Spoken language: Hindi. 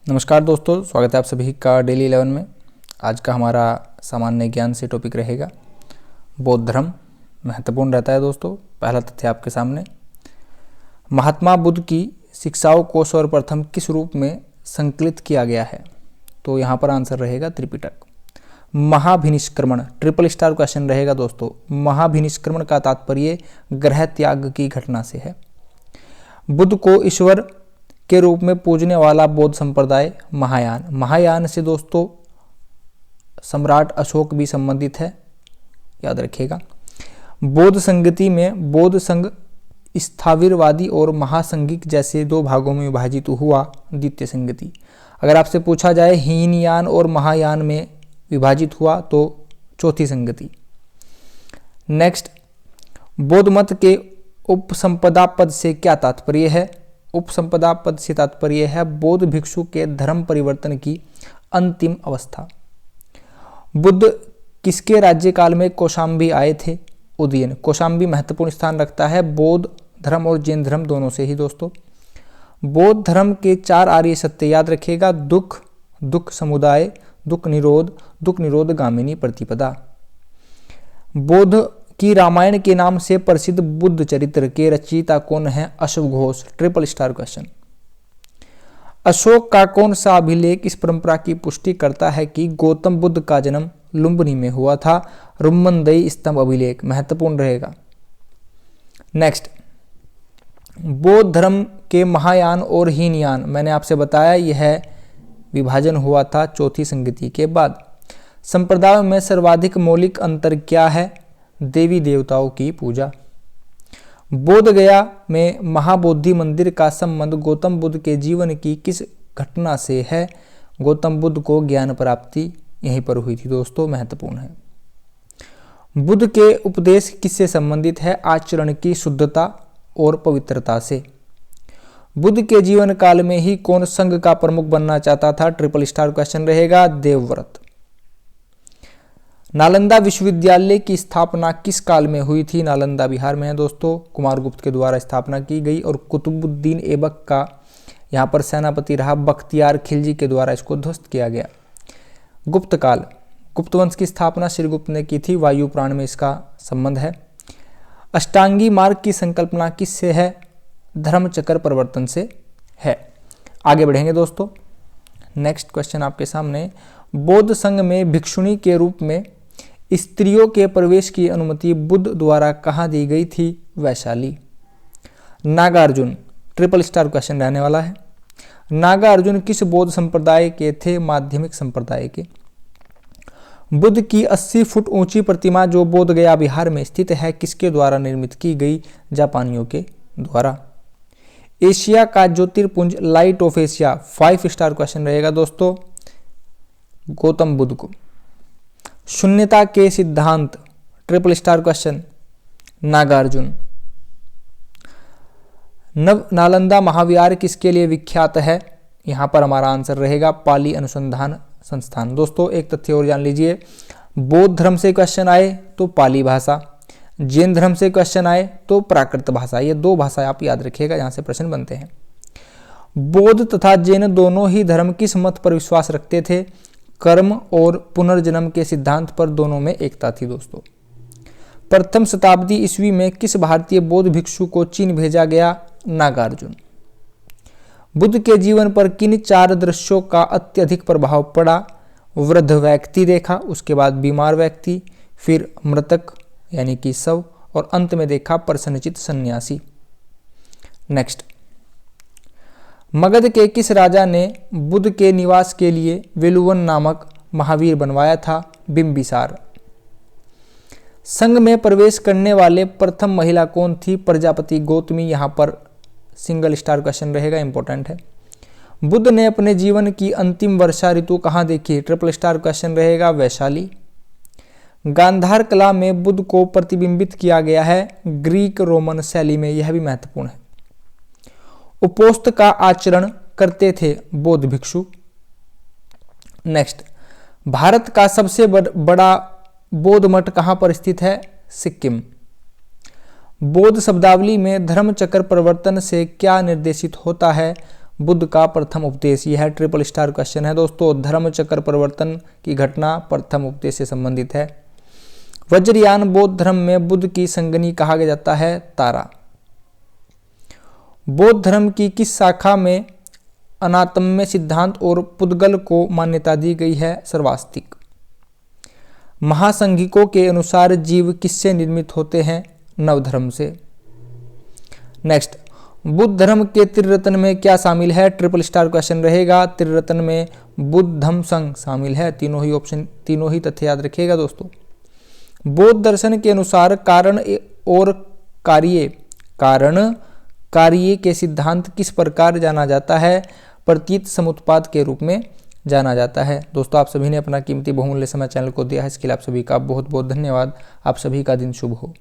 नमस्कार दोस्तों, स्वागत है आप सभी का डेली 11 में। आज का हमारा सामान्य ज्ञान से टॉपिक रहेगा बौद्ध धर्म। महत्वपूर्ण रहता है दोस्तों। पहला तथ्य आपके सामने, महात्मा बुद्ध की शिक्षाओं को सर्वप्रथम किस रूप में संकलित किया गया है? तो यहाँ पर आंसर रहेगा त्रिपिटक। महाभिनिष्क्रमण, ट्रिपल स्टार क्वेश्चन रहेगा दोस्तों। महाभिनिष्क्रमण का तात्पर्य ग्रह त्याग की घटना से है। बुद्ध को ईश्वर के रूप में पूजने वाला बौद्ध संप्रदाय महायान। महायान से दोस्तों सम्राट अशोक भी संबंधित है, याद रखिएगा। बौद्ध संगति में बौद्ध संघ स्थाविरवादी और महासंघिक जैसे दो भागों में विभाजित हुआ। द्वितीय संगति, अगर आपसे पूछा जाए हीनयान और महायान में विभाजित हुआ तो चौथी संगति। नेक्स्ट, बौद्ध मत के उपसंपदा पद से क्या तात्पर्य है? उपसंपदा पद से तात्पर्य है बौद्ध भिक्षु के धर्म परिवर्तन की अंतिम अवस्था। बुद्ध किसके राज्यकाल में कौशाम्बी आए थे? उदयन। कौशाम्बी महत्वपूर्ण स्थान रखता है बौद्ध धर्म और जैन धर्म दोनों से ही दोस्तों। बौद्ध धर्म के 4 आर्य सत्य याद रखिएगा। दुख, दुख समुदाय, दुख निरोध गामिनी प्रतिपदा। बौद्ध की रामायण के नाम से प्रसिद्ध बुद्ध चरित्र के रचयिता कौन है? अश्वघोष। Triple star question. अशोक का कौन सा अभिलेख इस परंपरा की पुष्टि करता है कि गौतम बुद्ध का जन्म लुम्बिनी में हुआ था? रुम्मनदई स्तंभ अभिलेख महत्वपूर्ण रहेगा। नेक्स्ट, बौद्ध धर्म के महायान और हीनयान, मैंने आपसे बताया यह विभाजन हुआ था चौथी संगति के बाद। संप्रदायों में सर्वाधिक मौलिक अंतर क्या है? देवी देवताओं की पूजा। बोध गया में महाबोधि मंदिर का संबंध गौतम बुद्ध के जीवन की किस घटना से है? गौतम बुद्ध को ज्ञान प्राप्ति यहीं पर हुई थी दोस्तों, महत्वपूर्ण है। बुद्ध के उपदेश किससे संबंधित है? आचरण की शुद्धता और पवित्रता से। बुद्ध के जीवन काल में ही कौन संघ का प्रमुख बनना चाहता था? ट्रिपल स्टार क्वेश्चन रहेगा, देवव्रत। नालंदा विश्वविद्यालय की स्थापना किस काल में हुई थी? नालंदा बिहार में है दोस्तों, कुमारगुप्त के द्वारा स्थापना की गई और कुतुबुद्दीन ऐबक का यहाँ पर सेनापति रहा। बख्तियार खिलजी के द्वारा इसको ध्वस्त किया गया। गुप्त काल, गुप्त वंश की स्थापना श्रीगुप्त ने की थी। वायु पुराण में इसका संबंध है। अष्टांगी मार्ग की संकल्पना किससे है? धर्मचक्र परिवर्तन से है। आगे बढ़ेंगे दोस्तों। नेक्स्ट क्वेश्चन आपके सामने, बौद्ध संघ में भिक्षुणी के रूप में स्त्रियों के प्रवेश की अनुमति बुद्ध द्वारा कहाँ दी गई थी? Vaishali. Nagarjun, triple star question रहने वाला है। नागार्जुन किस बौद्ध संप्रदाय के थे? माध्यमिक संप्रदाय के। बुद्ध की 80 फुट ऊंची प्रतिमा जो बोध गया बिहार में स्थित है किसके द्वारा निर्मित की गई? जापानियों के द्वारा। एशिया का ज्योतिर्पुंज light of Asia 5 star question रहेगा दोस्तों, गौतम बुद्ध को। शून्यता के सिद्धांत, ट्रिपल स्टार क्वेश्चन, नागार्जुन। नव नालंदा महाविहार किसके लिए विख्यात है? यहां पर हमारा आंसर रहेगा पाली अनुसंधान संस्थान। दोस्तों एक तथ्य और जान लीजिए, बौद्ध धर्म से क्वेश्चन आए तो पाली भाषा, जैन धर्म से क्वेश्चन आए तो प्राकृत भाषा। ये 2 भाषाएं आप याद रखिएगा, यहां से प्रश्न बनते हैं। बौद्ध तथा जैन दोनों ही धर्म किस मत पर विश्वास रखते थे? कर्म और पुनर्जन्म के सिद्धांत पर दोनों में एकता थी दोस्तों। प्रथम शताब्दी ईस्वी में किस भारतीय बौद्ध भिक्षु को चीन भेजा गया? नागार्जुन। बुद्ध के जीवन पर किन 4 दृश्यों का अत्यधिक प्रभाव पड़ा? वृद्ध व्यक्ति देखा, उसके बाद बीमार व्यक्ति, फिर मृतक यानी कि शव, और अंत में देखा प्रसन्नचित्त सन्यासी। नेक्स्ट, मगध के किस राजा ने बुद्ध के निवास के लिए वेलुवन नामक महावीर बनवाया था? बिंबिसार। संघ में प्रवेश करने वाले प्रथम महिला कौन थी? प्रजापति गौतमी। यहां पर सिंगल स्टार क्वेश्चन रहेगा, इंपॉर्टेंट है। बुद्ध ने अपने जीवन की अंतिम वर्षा ऋतु कहां देखी? ट्रिपल स्टार क्वेश्चन रहेगा, वैशाली। गांधार कला में बुद्ध को प्रतिबिंबित किया गया है ग्रीक रोमन शैली में, यह भी महत्वपूर्ण है। उपोस्त का आचरण करते थे बौद्ध भिक्षु। नेक्स्ट, भारत का सबसे बड़ा बौद्ध मठ कहां पर स्थित है? सिक्किम। बौद्ध शब्दावली में धर्मचक्र परिवर्तन से क्या निर्देशित होता है? बुद्ध का प्रथम उपदेश? यह है ट्रिपल स्टार क्वेश्चन है दोस्तों। धर्म चक्र परिवर्तन की घटना प्रथम उपदेश से संबंधित है। वज्रयान बौद्ध धर्म में बुद्ध की संगनी कहा जाता है? तारा। बौद्ध धर्म की किस शाखा में अनात्म्य सिद्धांत और पुद्गल को मान्यता दी गई है? सर्वास्तिक। महासंघिकों के अनुसार जीव किससे निर्मित होते हैं? नवधर्म से। नेक्स्ट, बुद्ध धर्म के त्रिरत्न में क्या शामिल है? ट्रिपल स्टार क्वेश्चन रहेगा। त्रिरत्न में बुद्ध धम्म संघ शामिल है। तीनों ही तथ्य याद रखिएगा दोस्तों। बौद्ध दर्शन के अनुसार कारण और कार्य के सिद्धांत किस प्रकार जाना जाता है? प्रतीत समुत्पाद के रूप में जाना जाता है। दोस्तों, आप सभी ने अपना कीमती बहुमूल्य समय चैनल को दिया है, इसके लिए आप सभी का बहुत बहुत धन्यवाद। आप सभी का दिन शुभ हो।